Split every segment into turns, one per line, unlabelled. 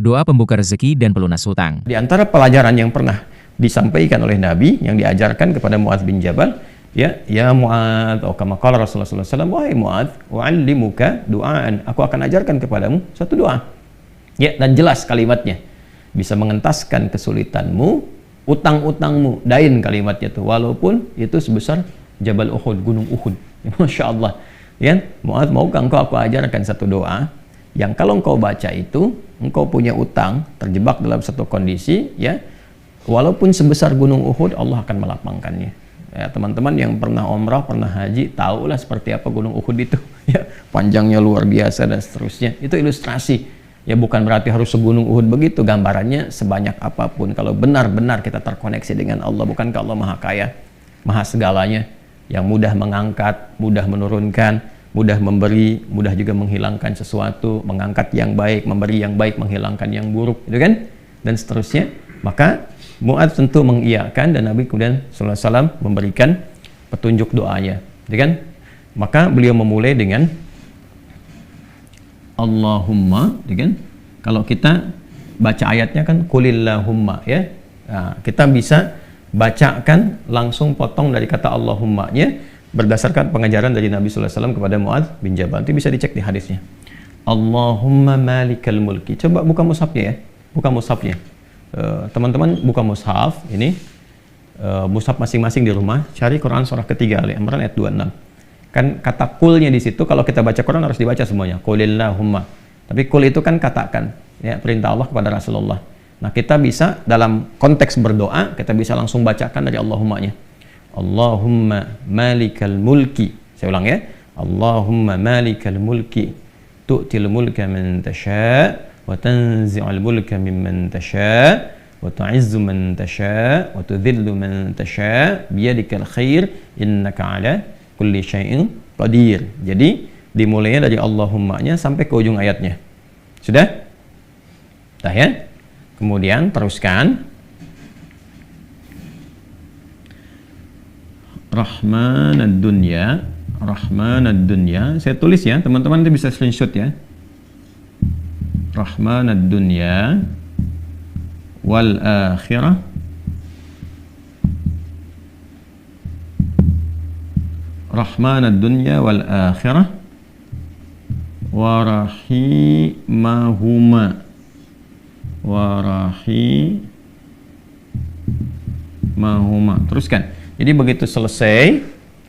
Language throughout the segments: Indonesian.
Doa pembuka rezeki dan pelunas hutang.
Di antara pelajaran yang pernah disampaikan oleh Nabi yang diajarkan kepada Muadz bin Jabal, ya Muadz, atau kama qala Rasulullah sallallahu alaihi wasallam, wahai Muadz, u'allimuka du'aan, aku akan ajarkan kepadamu satu doa. Ya, dan jelas kalimatnya. Bisa mengentaskan kesulitanmu, utang-utangmu, dain kalimatnya tuh, walaupun itu sebesar Jabal Uhud, gunung Uhud. Ya, Masya Allah. Ya, Muadz, maukah engkau aku ajarkan satu doa yang kalau engkau baca itu, engkau punya utang, terjebak dalam satu kondisi, ya, walaupun sebesar gunung Uhud, Allah akan melapangkannya. Ya, teman-teman yang pernah umrah, pernah haji, tahulah seperti apa gunung Uhud itu. Ya, panjangnya luar biasa dan seterusnya. Itu ilustrasi. Ya, bukan berarti harus segunung Uhud begitu. Gambarannya sebanyak apapun. Kalau benar-benar kita terkoneksi dengan Allah, bukankah Allah Maha Kaya, Maha segalanya, yang mudah mengangkat, mudah menurunkan, mudah memberi, mudah juga menghilangkan sesuatu, mengangkat yang baik, memberi yang baik, menghilangkan yang buruk, gitu kan? Dan seterusnya. Maka Muadz tentu mengiyakan, dan Nabi kemudian sallallahu alaihi wasallam memberikan petunjuk doanya, gitu kan? Maka beliau memulai dengan Allahumma, gitu kan? Kalau kita baca ayatnya kan kulillahumma, ya. Nah, kita bisa bacakan langsung potong dari kata Allahumma-nya berdasarkan pengajaran dari Nabi sallallahu alaihi wasallam kepada Muadz bin Jabal. Itu bisa dicek di hadisnya. Allahumma malikal mulki. Coba buka mushafnya ya. Buka mushafnya. Teman-teman buka mushaf ini, mushaf masing-masing di rumah, cari Quran surah ketiga Ali Imran ayat 26. Kan kata kulnya di situ, kalau kita baca Quran harus dibaca semuanya. Qulillahumma. Tapi kul itu kan katakan, ya, perintah Allah kepada Rasulullah. Nah, kita bisa dalam konteks berdoa, kita bisa langsung bacakan dari Allahumma-nya. Allahumma malikal mulki. Saya ulang ya. Allahumma malikal mulki tu'til mulka man tasha' wa tanzi'ul mulka mimman tasha' wa tu'izzu man tasha' wa tudhillu man tasha' biyadikal khair innaka ala kulli syai'in qadir. Jadi dimulainya dari Allahumma-nya sampai ke ujung ayatnya. Sudah? Dah ya? Kemudian teruskan Rahmanad dunya, Rahmanad dunya. Saya tulis ya, teman-teman nanti bisa screenshot ya. Rahmanad dunya wal akhirah Rahmanad dunya wal akhirah wa rahimahuma wa rahimahuma. Teruskan. Jadi begitu selesai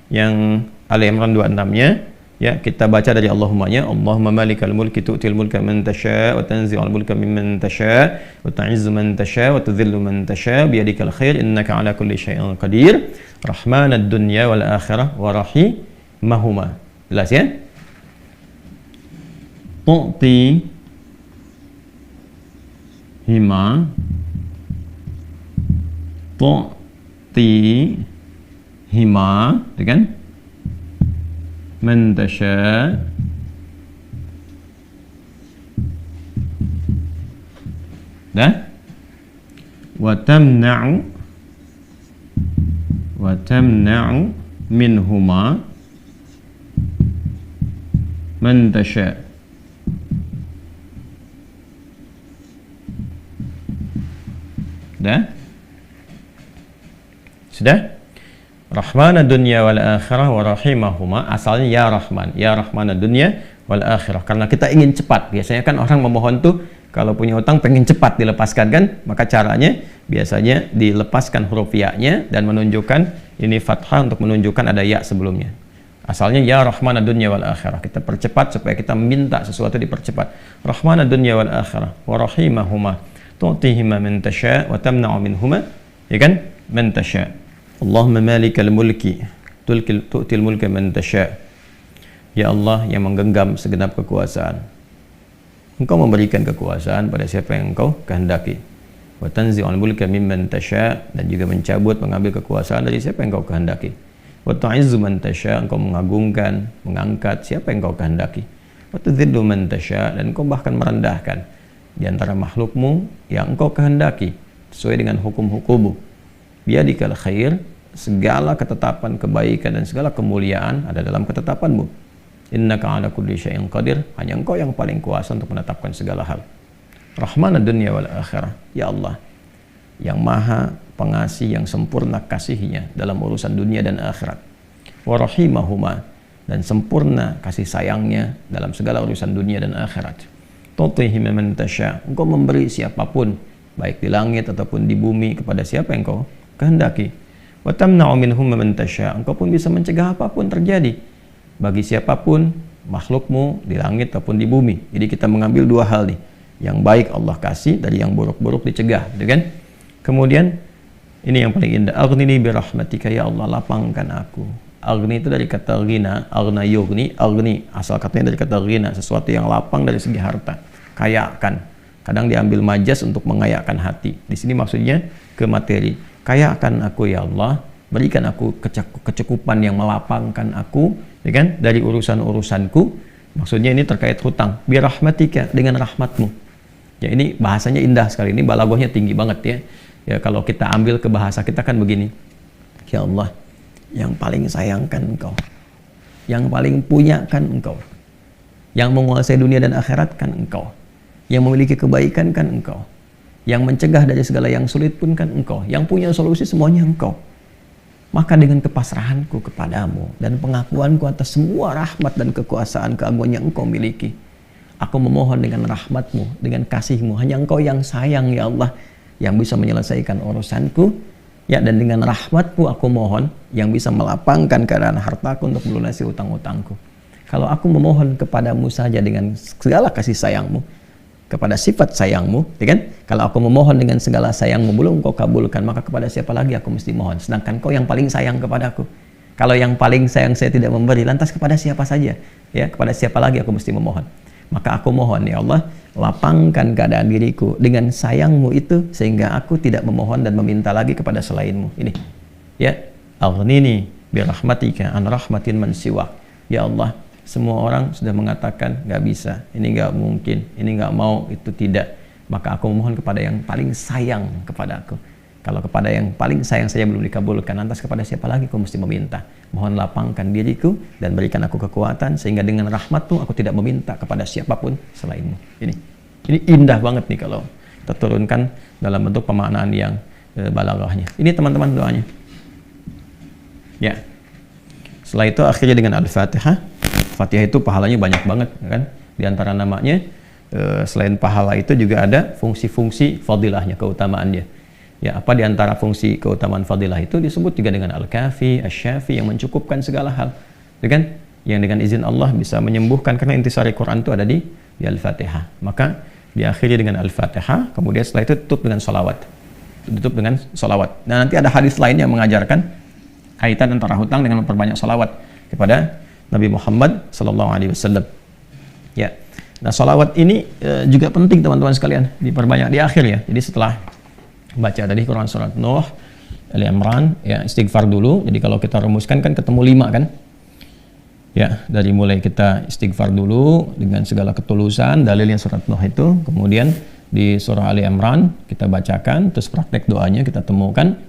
yang Ali Imran 26-nya, ya, kita baca dari Allahumma-nya. Allahumma malikal mulki tu'til mulka man tasha' wa tanzi'ul mulka mimman tasha' wa tu'izzu man tasha' wa tudhillu man tasha' biyadikal khair innaka ala kulli syai'in qadir. Rahmanad dunya wal akhirah wa rahimahuma. Jelas ya? Tu'ti hima tu'ti hima, gitu kan? Man tasha' dah, wa tamna'u minhuma man tasha'. Dah? Sudah? Rahmanad dunya wal akhirah wa rahimahuma. Asalnya ya Rahman, ya Rahmanad dunya wal akhirah. Karena kita ingin cepat. Biasanya kan orang memohon tuh kalau punya utang pengen cepat dilepaskan kan? Maka caranya biasanya dilepaskan huruf ya-nya dan menunjukkan ini fathah untuk menunjukkan ada ya sebelumnya. Asalnya ya Rahmanad dunya wal akhirah. Kita percepat supaya kita minta sesuatu dipercepat. Rahmanad dunya wal akhirah wa rahimahuma tu'tihima man tasha' wa tamna'u minhuma, ya kan? Man tasha'. Allahumma malikal mulki tu'til mulka man tasha'. Ya Allah yang menggenggam segenap kekuasaan, Engkau memberikan kekuasaan pada siapa yang Engkau kehendaki. Wa tanzi'ul mulka mimman tasha', dan juga mencabut, mengambil kekuasaan dari siapa yang Engkau kehendaki. Wa tu'izzu man tasha', Engkau mengagungkan, mengangkat siapa yang Engkau kehendaki. Wa tudhillu man tasha', dan Engkau bahkan merendahkan di antara makhlukmu yang Engkau kehendaki sesuai dengan hukum-hukummu. Biyadikal khair, segala ketetapan kebaikan dan segala kemuliaan ada dalam ketetapanmu. Innaka ala kulli syai'in qadir, hanya Engkau yang paling kuasa untuk menetapkan segala hal. Rahmanad dunya wal akhirah. Ya Allah, yang maha pengasih, yang sempurna kasihnya dalam urusan dunia dan akhirat. Wa rahimahuma, dan sempurna kasih sayangnya dalam segala urusan dunia dan akhirat. Tutihi man tasya, engkau memberi siapapun, baik di langit ataupun di bumi, kepada siapa yang engkau kehendaki. Wa tamna'u minhum man tasya, engkau pun bisa mencegah apapun terjadi bagi siapapun makhlukmu di langit ataupun di bumi. Jadi kita mengambil dua hal nih, yang baik Allah kasih, dari yang buruk-buruk dicegah, gitu kan? Kemudian ini yang paling indah, aghnini bi rahmatika, ya Allah lapangkan aku. Aghni itu dari kata ghina, aghna yughni, aghni asal katanya dari kata ghina, sesuatu yang lapang dari segi harta, kayakan. Kadang diambil majas untuk mengayakkan hati. Di sini maksudnya ke materi. Kayakan aku ya Allah, berikan aku kecukupan yang melapangkan aku, ya kan, dari urusan-urusanku. Maksudnya ini terkait hutang. Bi rahmatika, dengan rahmatmu. Ya ini bahasanya indah sekali, ini balaghahnya tinggi banget ya. Ya kalau kita ambil ke bahasa kita kan begini. Ya Allah, yang paling sayangkan engkau, yang paling punya kan engkau, yang menguasai dunia dan akhirat kan engkau, yang memiliki kebaikan kan engkau, yang mencegah dari segala yang sulit pun kan engkau, yang punya solusi semuanya engkau. Maka dengan kepasrahanku kepadamu dan pengakuanku atas semua rahmat dan kekuasaan keagungan yang engkau miliki, aku memohon dengan rahmatmu, dengan kasihmu, hanya engkau yang sayang ya Allah, yang bisa menyelesaikan urusanku, ya, dan dengan rahmatmu aku mohon, yang bisa melapangkan keadaan hartaku untuk melunasi utang-utangku. Kalau aku memohon kepadamu saja dengan segala kasih sayangmu, kepada sifat sayangmu, ya kan? Kalau aku memohon dengan segala sayangmu belum kau kabulkan, maka kepada siapa lagi aku mesti mohon? Sedangkan kau yang paling sayang kepadaku. Kalau yang paling sayang saya tidak memberi, lantas kepada siapa saja? Ya, kepada siapa lagi aku mesti memohon? Maka aku mohon ya Allah, lapangkan keadaan diriku dengan sayangmu itu, sehingga aku tidak memohon dan meminta lagi kepada selainmu. Ini ya, aghnini bi rahmatika an rahmatin man siwak. Ya Allah, semua orang sudah mengatakan gak bisa, ini gak mungkin, ini gak mau, itu tidak. Maka aku memohon kepada yang paling sayang kepada aku. Kalau kepada yang paling sayang saja belum dikabulkan, lantas kepada siapa lagi aku mesti meminta? Mohon lapangkan diriku dan berikan aku kekuatan, sehingga dengan rahmatmu aku tidak meminta kepada siapapun selainmu. Ini indah banget nih kalau kita turunkan dalam bentuk pemaknaan yang balaghahnya. Ini teman-teman doanya. Ya. Setelah itu akhirnya dengan Al-Fatihah. Fatihah itu pahalanya banyak banget, kan? Di antara namanya selain pahala itu juga ada fungsi-fungsi fadilahnya, keutamaannya. Ya, apa di antara fungsi keutamaan fadilah itu disebut juga dengan Al-Kafi, Asy-Syafi, yang mencukupkan segala hal. Ya kan? Yang dengan izin Allah bisa menyembuhkan, karena intisari Quran itu ada di Al-Fatihah. Maka diakhiri dengan Al-Fatihah, kemudian setelah itu tutup dengan sholawat. Tutup dengan sholawat. Nah, nanti ada hadis lain yang mengajarkan kaitan antara hutang dengan memperbanyak sholawat kepada Nabi Muhammad SAW. Ya. Nah, sholawat ini juga penting teman-teman sekalian, diperbanyak di akhir ya. Jadi setelah baca tadi Quran surat Nuh, Ali Imran, ya istighfar dulu. Jadi kalau kita rumuskan kan ketemu 5 kan? Ya, dari mulai kita istighfar dulu dengan segala ketulusan, dalilnya surat Nuh itu, kemudian di surah Ali Imran kita bacakan, terus praktek doanya kita temukan.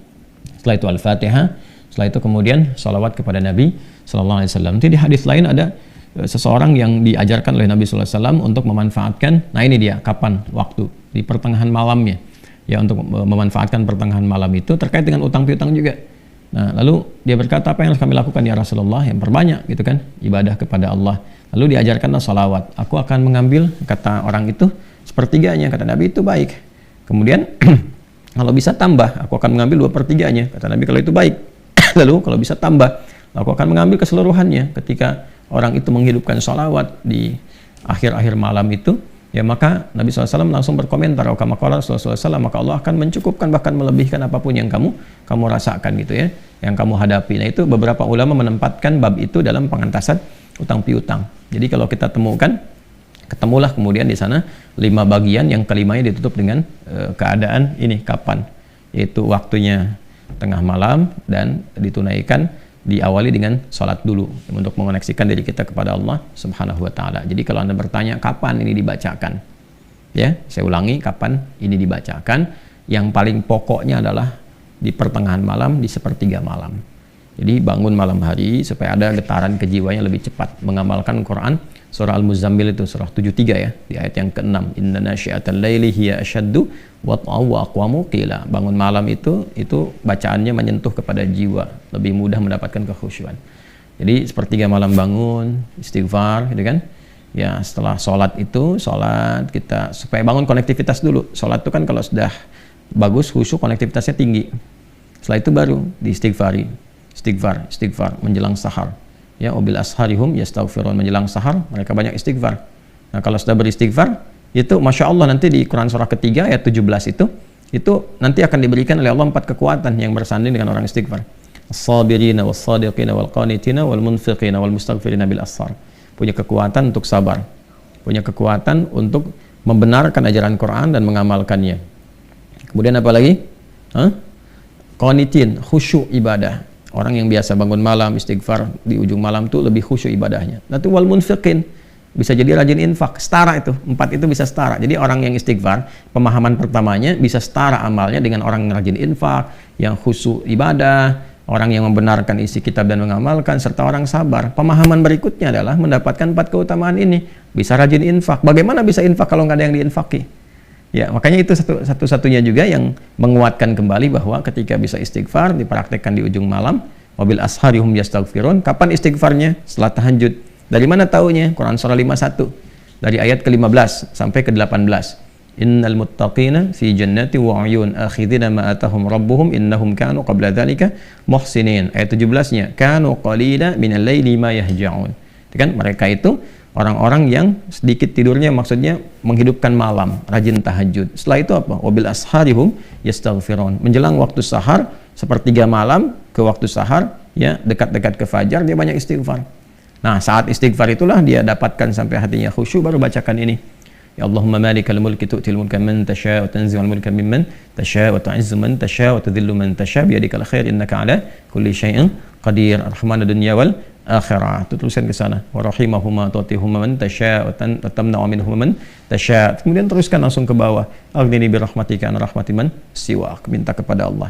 Setelah itu Al-Fatihah, setelah itu kemudian salawat kepada Nabi Sallallahu Alaihi Wasallam. Nanti di hadis lain ada seseorang yang diajarkan oleh Nabi Sallallahu Alaihi Wasallam untuk memanfaatkan, nah ini dia, kapan waktu, di pertengahan malamnya. Ya, untuk memanfaatkan pertengahan malam itu terkait dengan utang piutang juga. Nah, lalu dia berkata, apa yang harus kami lakukan ya Rasulullah? Yang perbanyak gitu kan, ibadah kepada Allah. Lalu diajarkanlah salawat. Aku akan mengambil, kata orang itu, sepertiganya. Kata Nabi, itu baik. Kemudian kalau bisa tambah, aku akan mengambil 2/3-nya. Kata Nabi, kalau itu baik. Lalu kalau bisa tambah, aku akan mengambil keseluruhannya. Ketika orang itu menghidupkan salawat di akhir-akhir malam itu, ya maka Nabi SAW langsung berkomentar, kama qala Rasulullah SAW, maka Allah akan mencukupkan, bahkan melebihkan apapun yang kamu rasakan gitu ya, yang kamu hadapi. Nah, itu beberapa ulama menempatkan bab itu dalam pengentasan utang piutang. Jadi kalau kita temukan, ketemulah kemudian di sana 5 bagian, yang kelimanya ditutup dengan keadaan ini kapan, yaitu waktunya tengah malam, dan ditunaikan diawali dengan sholat dulu untuk mengoneksikan diri kita kepada Allah Subhanahu wa Ta'ala. Jadi kalau Anda bertanya kapan ini dibacakan, ya saya ulangi, kapan ini dibacakan, yang paling pokoknya adalah di pertengahan malam, di sepertiga malam. Jadi bangun malam hari supaya ada getaran kejiwanya lebih cepat mengamalkan Quran surah Al-Muzammil itu surah 73 ya, di ayat yang ke-6. Inna nasyi'atal laili hiya asyaddu wat'aw wa aqwamu qila. Bangun malam itu bacaannya menyentuh kepada jiwa, lebih mudah mendapatkan kekhusyuan. Jadi sepertiga malam bangun, istighfar gitu kan. Ya, setelah sholat kita supaya bangun konektivitas dulu. Sholat itu kan kalau sudah bagus khusyuk, konektivitasnya tinggi. Setelah itu baru diistighfari. Istighfar menjelang sahar. Ya, wabil asharihum yastaghfirun, menjelang sahar mereka banyak istighfar. Nah, kalau sudah beristighfar, itu Masya Allah nanti di Quran surah ketiga ayat 17 itu nanti akan diberikan oleh Allah 4 kekuatan yang bersanding dengan orang istighfar. As-sabirina was-sadiqina wal-qanitina wal-munfiqina wal-mustaghfirina bil ashar. Punya kekuatan untuk sabar, punya kekuatan untuk membenarkan ajaran Quran dan mengamalkannya. Kemudian apa lagi? Qanitin, khusyuk ibadah. Orang yang biasa bangun malam istighfar di ujung malam tuh lebih khusyuk ibadahnya. Nanti wal munfiqin, bisa jadi rajin infak, setara itu. 4 itu bisa setara. Jadi orang yang istighfar, pemahaman pertamanya bisa setara amalnya dengan orang yang rajin infak, yang khusyuk ibadah, orang yang membenarkan isi kitab dan mengamalkan, serta orang sabar. Pemahaman berikutnya adalah mendapatkan 4 keutamaan ini. Bisa rajin infak. Bagaimana bisa infak kalau nggak ada yang diinfaki? Ya, makanya itu satu-satunya juga yang menguatkan kembali bahwa ketika bisa istighfar dipraktekkan di ujung malam, wabil asharihum yastaghfirun. Kapan istighfarnya? Setelah tahajud. Dari mana taunya? Quran surah 51 dari ayat ke-15 sampai ke-18. Innal muttaqina fi jannati wa 'uyun akhidina ma atahum rabbuhum innahum kanu qabla dzalika muhsinin. Ayat 17-nya, kanu qalila minal laili ma yahja'un. Kan mereka itu orang-orang yang sedikit tidurnya, maksudnya menghidupkan malam, rajin tahajud. Setelah itu apa? Wabil asharihum yastaghfirun. Menjelang waktu sahar, sepertiga malam ke waktu sahar, ya dekat-dekat ke fajar, dia banyak istighfar. Nah, saat istighfar itulah dia dapatkan sampai hatinya khusyuk, baru bacakan ini. Ya Allahumma malikal mulki tu'til mulka man tasha' wa tanzi'ul mulka mimman tasha' wa tu'izzu man tasha' wa tudhillu man tasha' biyadikal khair innaka 'ala kulli syai'in qadir. Ar-Rahmanud dunya wal akhirah. Itu tulisan ke sana. Wa rahimahuma tu'tihuma man tasya' wa tamna'u minhum man tasya'. Kemudian teruskan langsung ke bawah. Aghnini bi rahmatika an rahmati man siwak. Minta kepada Allah.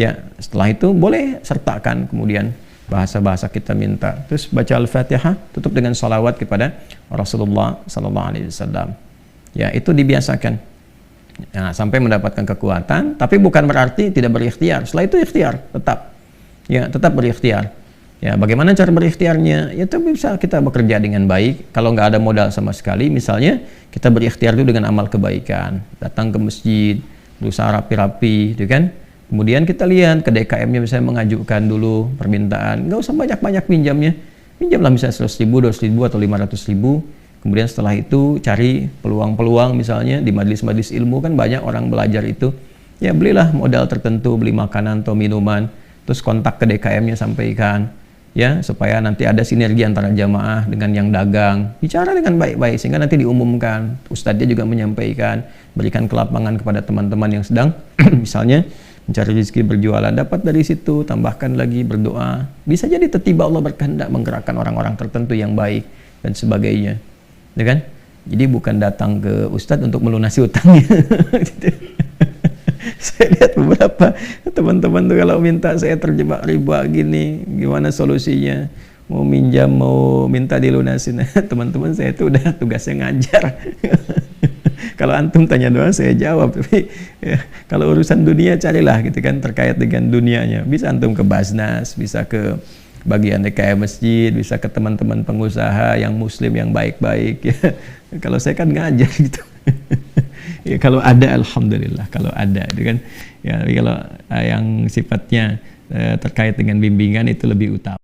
Ya, setelah itu boleh sertakan kemudian bahasa-bahasa kita minta. Terus baca Al-Fatihah, tutup dengan salawat kepada Rasulullah sallallahu alaihi wasallam. Ya, itu dibiasakan. Nah, sampai mendapatkan kekuatan, tapi bukan berarti tidak berikhtiar. Setelah itu ikhtiar tetap. Ya, tetap berikhtiar. Ya, bagaimana cara berikhtiarnya? Ya, itu bisa kita bekerja dengan baik. Kalau nggak ada modal sama sekali, misalnya kita berikhtiar dulu dengan amal kebaikan. Datang ke masjid, berusaha rapi-rapi, gitu kan? Kemudian kita lihat ke DKM-nya, misalnya mengajukan dulu permintaan. Nggak usah banyak-banyak pinjamnya. Pinjamlah misalnya 100.000, 200.000, atau 500.000. Kemudian setelah itu cari peluang-peluang, misalnya di majelis-majelis ilmu kan banyak orang belajar itu. Ya, belilah modal tertentu, beli makanan atau minuman. Terus kontak ke DKM-nya, sampaikan. Ya, supaya nanti ada sinergi antara jamaah dengan yang dagang. Bicara dengan baik-baik sehingga nanti diumumkan. Ustadznya juga menyampaikan, berikan kelapangan kepada teman-teman yang sedang misalnya mencari rezeki berjualan, dapat dari situ, tambahkan lagi berdoa. Bisa jadi tiba-tiba Allah berkehendak menggerakkan orang-orang tertentu yang baik dan sebagainya. Ya kan? Jadi bukan datang ke ustadz untuk melunasi utangnya. Saya lihat beberapa teman-teman tuh kalau minta saya terjebak riba gini, gimana solusinya? Mau minjam, mau minta dilunasin. Teman-teman saya itu udah tugasnya ngajar. Kalau antum tanya doang saya jawab, tapi ya, kalau urusan dunia carilah gitu kan, terkait dengan dunianya. Bisa antum ke Basnas, bisa ke bagian DKM masjid, bisa ke teman-teman pengusaha yang muslim yang baik-baik ya. Kalau saya kan ngajar gitu. Ya, kalau ada alhamdulillah, kalau ada itu kan. Ya, kalau yang sifatnya terkait dengan bimbingan itu lebih utama.